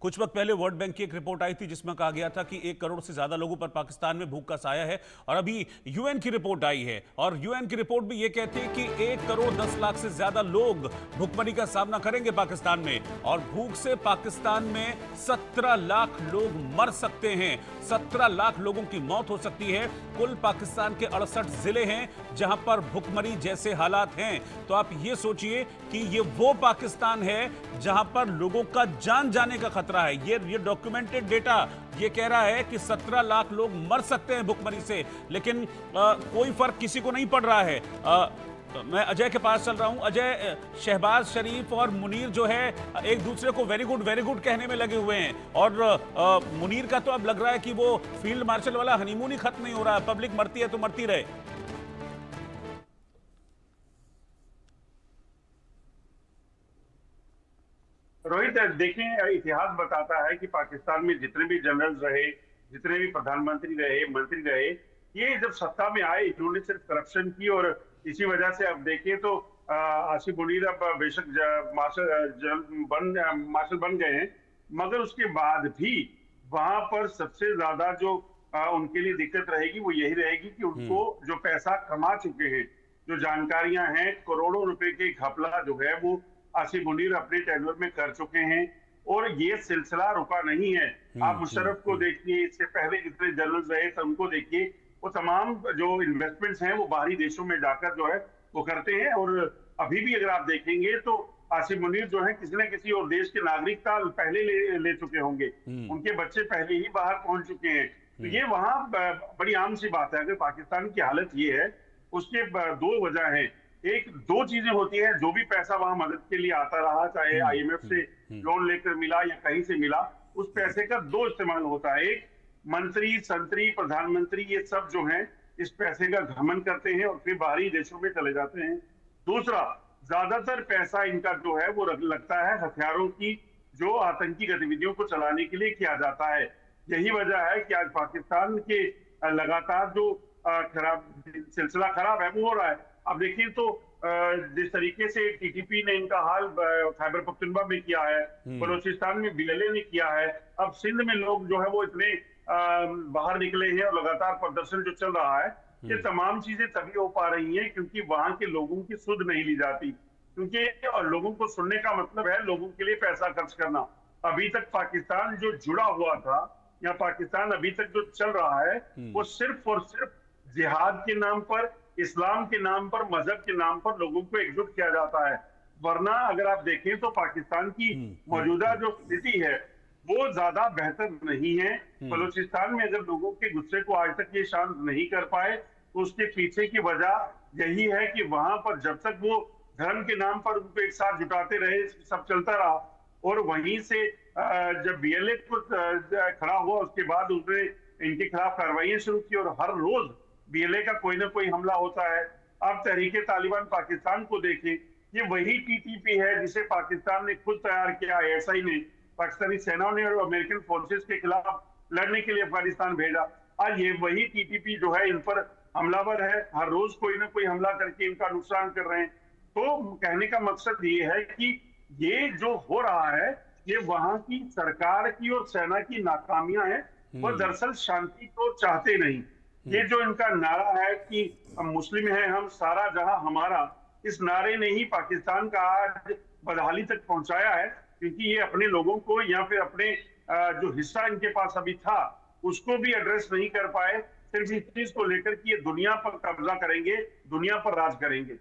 कुछ वक्त पहले वर्ल्ड बैंक की एक रिपोर्ट आई थी जिसमें कहा गया था कि 1 करोड़ से ज्यादा लोगों पर पाकिस्तान में भूख का साया है। और अभी यूएन की रिपोर्ट आई है और यूएन की रिपोर्ट भी ये कहती है कि 1 करोड़ 10 लाख से ज्यादा लोग भूखमरी का सामना करेंगे पाकिस्तान में। और भूख से पाकिस्तान में 17 लाख लोग मर सकते हैं, 17 लाख लोगों की मौत हो सकती है। कुल पाकिस्तान के 68 जिले हैं जहां पर भूखमरी जैसे हालात हैं। तो आप ये सोचिए कि ये वो पाकिस्तान है जहां पर लोगों का जान जाने का खतरा है। ये डॉक्यूमेंटेड डेटा ये कह रहा है कि 17 लाख लोग मर सकते हैं भूखमरी से, लेकिन कोई फर्क किसी को नहीं पड़ रहा है। मैं अजय के पास चल रहा हूं। अजय, शहबाज शरीफ और मुनीर जो है एक दूसरे को वेरी गुड कहने में लगे हुए हैं और मुनीर का तो अब लग रहा है कि वो फील्ड मार्शल वाला हनीमून ही खत्म नहीं हो रहा है, पब्लिक मरती है तो मरती रहे। रोहित, देखें, इतिहास बताता है कि पाकिस्तान में जितने भी जनरल रहे, जितने भी प्रधानमंत्री रहे, मंत्री रहे, ये जब सत्ता में आए इन्होंने सिर्फ करप्शन की। और इसी वजह से अब देखें तो आसिफ मुनीर अब बेशक मार्शल बन गए हैं, मगर उसके बाद भी वहां पर सबसे ज्यादा जो उनके लिए दिक्कत रहेगी वो यही रहेगी कि उनको जो पैसा कमा चुके हैं, जो जानकारियां हैं, करोड़ों रुपए के घपला जो है वो आसिफ मुनीर अपने टेन्योर में कर चुके हैं। और ये सिलसिला रुका नहीं है। आप मुशर्रफ को देखिए, इससे पहले जितने जनरल रहे थे उनको देखिए, वो तमाम जो इन्वेस्टमेंट्स हैं वो बाहरी देशों में जाकर जो है वो करते हैं। और अभी भी अगर आप देखेंगे तो आसिफ मुनीर जो है किसी न किसी और देश की नागरिकता पहले ले चुके होंगे, उनके बच्चे पहले ही बाहर पहुंच चुके हैं। तो ये वहां बड़ी आम सी बात है। अगर पाकिस्तान की हालत ये है, उसके दो वजह है। एक दो चीजें होती है, जो भी पैसा वहां मदद के लिए आता रहा, चाहे आईएमएफ से लोन लेकर मिला या कहीं से मिला, उस पैसे का दो इस्तेमाल होता है। एक, मंत्री संतरी प्रधानमंत्री ये सब जो हैं इस पैसे का घमंड करते हैं और फिर बाहरी देशों में चले जाते हैं। दूसरा, ज्यादातर पैसा इनका जो है वो लगता है हथियारों की जो आतंकी गतिविधियों को चलाने के लिए किया जाता है। यही वजह है कि आज पाकिस्तान के लगातार जो खराब सिलसिला खराब है वो हो रहा है। अब देखिए तो जिस तरीके से टीटीपी ने इनका हाल खैबर पख्तूनख्वा में किया है, बलोचिस्तान में बीएलए ने किया है, अब सिंध में लोग जो है वो इतने बाहर निकले हैं और लगातार प्रदर्शन जो चल रहा है, ये तमाम चीजें तभी हो पा रही हैं क्योंकि वहां के लोगों की सुध नहीं ली जाती। क्योंकि और लोगों को सुनने का मतलब है लोगों के लिए पैसा खर्च करना। अभी तक पाकिस्तान जो जुड़ा हुआ था या पाकिस्तान अभी तक जो चल रहा है वो सिर्फ और सिर्फ जिहाद के नाम पर, इस्लाम के नाम पर, मजहब के नाम पर लोगों को एकजुट किया जाता है। वरना अगर आप देखें तो पाकिस्तान की मौजूदा जो स्थिति है वो ज्यादा बेहतर नहीं है। बलूचिस्तान में अगर लोगों के गुस्से को आज तक ये शांत नहीं कर पाए तो उसके पीछे की वजह यही है कि वहां पर जब तक वो धर्म के नाम पर उनको एक साथ जुटाते रहे, सब चलता रहा। और वहीं से जब बीएलए को खड़ा हुआ उसके बाद उसने इनके खिलाफ कार्रवाइयां शुरू की और हर रोज बीएलए का कोई ना कोई हमला होता है। अब तहरीके तालिबान पाकिस्तान को देखें, ये वही टीटीपी है जिसे पाकिस्तान ने खुद तैयार किया, आईएसआई ने, पाकिस्तानी सेनाओं ने और अमेरिकन फोर्सेस के खिलाफ लड़ने के लिए अफगानिस्तान भेजा। आज ये वही टीटीपी जो है इन पर हमलावर है, हर रोज कोई ना कोई हमला करके इनका नुकसान कर रहे हैं। तो कहने का मकसद ये है कि ये जो हो रहा है ये वहां की सरकार की और सेना की नाकामियां हैं। वो दरअसल शांति को चाहते नहीं। ये जो इनका नारा है कि हम मुस्लिम हैं, हम सारा जहां हमारा, इस नारे ने ही पाकिस्तान का आज बदहाली तक पहुंचाया है। क्योंकि ये अपने लोगों को या फिर अपने जो हिस्सा इनके पास अभी था उसको भी एड्रेस नहीं कर पाए, सिर्फ इस चीज को लेकर कि ये दुनिया पर कब्जा करेंगे, दुनिया पर राज करेंगे।